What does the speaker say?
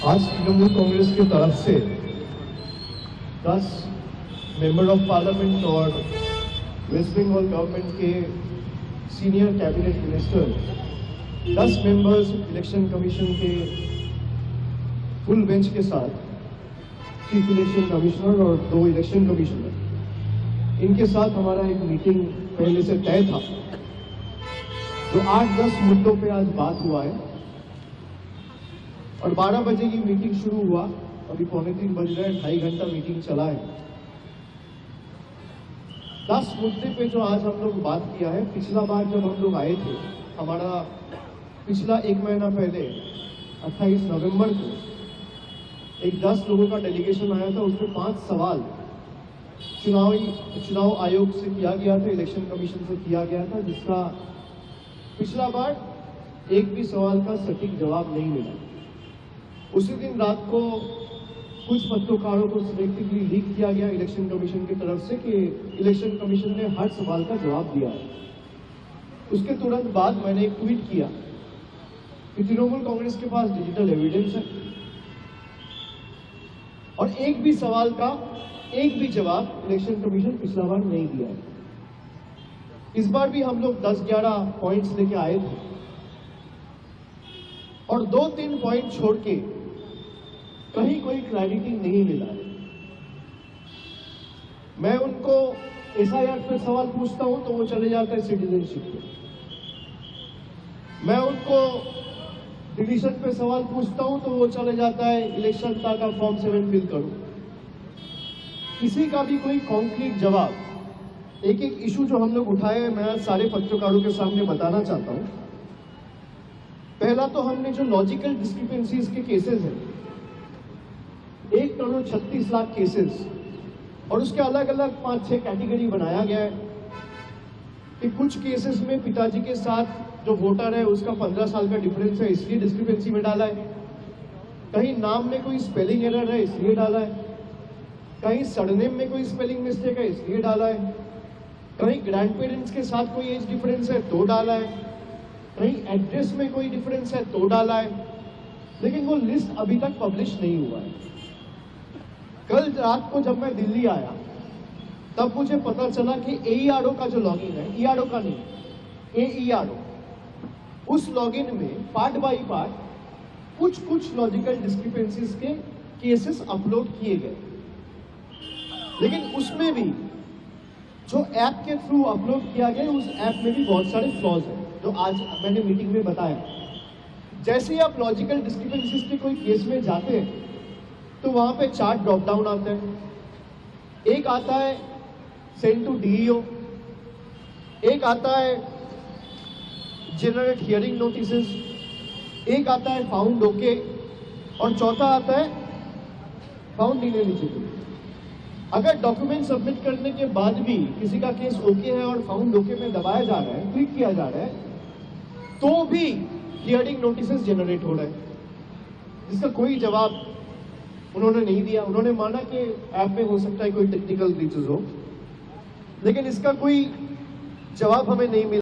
आज तृणमूल कांग्रेस की तरफ से 10 मेंबर ऑफ पार्लियामेंट और वेस्ट बंगाल गवर्नमेंट के senior cabinet minister, 10 members election commission के फुल बेंच के साथ चीफ इलेक्शन कमिश्नर और 2 इलेक्शन कमिश्नर, इनके साथ हमारा एक मीटिंग पहले से तय था। जो 8-10 मुद्दों पे आज बात हुआ है और 12 बजे की मीटिंग शुरू हुआ। अभी 2:45 बज रहे हैं, 2.5 घंटा मीटिंग चला है। 10 मुद्दे पे जो आज हम लोग बात किया है, पिछला बार जब हम लोग आए थे, हमारा पिछला 1 महीना पहले 28 नवंबर को एक 10 लोगों का डेलीगेशन आया था। उसमें 5 सवाल चुनाव आयोग से किया गया था, इलेक्शन कमीशन से किया गया था, जिसका पिछला बार एक भी सवाल का सटीक जवाब नहीं मिला। उसी दिन रात को कुछ पत्रकारों को सिलेक्टिवली लीक किया गया इलेक्शन कमीशन की तरफ से कि इलेक्शन कमीशन ने हर सवाल का जवाब दिया है। उसके तुरंत बाद मैंने एक ट्वीट किया कि तृणमूल कांग्रेस के पास डिजिटल एविडेंस है और एक भी सवाल का एक भी जवाब इलेक्शन कमीशन पिछला बार नहीं दिया है। इस बार भी हम लोग 10-11 पॉइंट्स लेके आए थे और 2-3 पॉइंट छोड़ के कहीं कोई क्लैरिटी नहीं मिला है। मैं उनको एसआईआर पे सवाल पूछता हूं तो वो चले जाते हैं सिटीजनशिप पे। मैं उनको डिलीशन पे सवाल पूछता हूं तो वो चले जाता है इलेक्शन का फॉर्म 7 फिल करो। किसी का भी कोई कॉन्क्रीट जवाब, एक इशू जो हम लोग उठाए हैं, मैं सारे पत्रकारों के सामने बताना चाहता हूं। पहला तो हमने जो लॉजिकल डिस्क्रिपेंसीज के केसेस हैं, 1 करोड़ 36 लाख केसेस, और उसके अलग अलग 5-6 कैटेगरी बनाया गया है कि कुछ केसेस में पिताजी के साथ जो वोटर है उसका 15 साल का डिफरेंस है, इसलिए डिस्क्रिपेंसी में डाला है। कहीं नाम में कोई स्पेलिंग एरर है, इसलिए डाला है। कहीं सरनेम में कोई स्पेलिंग मिस्टेक है, इसलिए डाला है। कहीं ग्रैंड पेरेंट्स के साथ कोई एज डिफरेंस है तो डाला है। कहीं एड्रेस में कोई डिफरेंस है तो डाला है। लेकिन वो लिस्ट अभी तक पब्लिश नहीं हुआ है। कल रात को जब मैं दिल्ली आया तब मुझे पता चला कि AERO का जो लॉगिन है, ERO का नहीं, AERO, उस लॉगिन में पार्ट बाय पार्ट कुछ लॉजिकल डिस्क्रिपेंसीज के केसेस अपलोड किए गए। लेकिन उसमें भी जो ऐप के थ्रू अपलोड किया गया, उस ऐप में भी बहुत सारे फ्लॉज हैं जो आज मैंने मीटिंग में बताया। जैसे ही आप लॉजिकल डिस्क्रिपेंसीज के कोई केस में जाते हैं तो वहां पे 4 ड्रॉप डाउन आते हैं। एक आता है सेंड टू DEO, एक आता है जनरेट हियरिंग नोटिसेस, एक आता है फाउंड ओके, और चौथा आता है फाउंड इनएलिजिबल। अगर डॉक्यूमेंट सबमिट करने के बाद भी किसी का केस ओके है और फाउंड ओके में दबाया जा रहा है, क्लिक किया जा रहा है, तो भी हियरिंग नोटिसेस जनरेट हो रहे हैं, जिसका कोई जवाब उन्होंने नहीं दिया। उन्होंने माना कि ऐप में हो सकता है कोई टेक्निकल ग्लिचेस हो, लेकिन इसका कोई जवाब हमें नहीं मिला।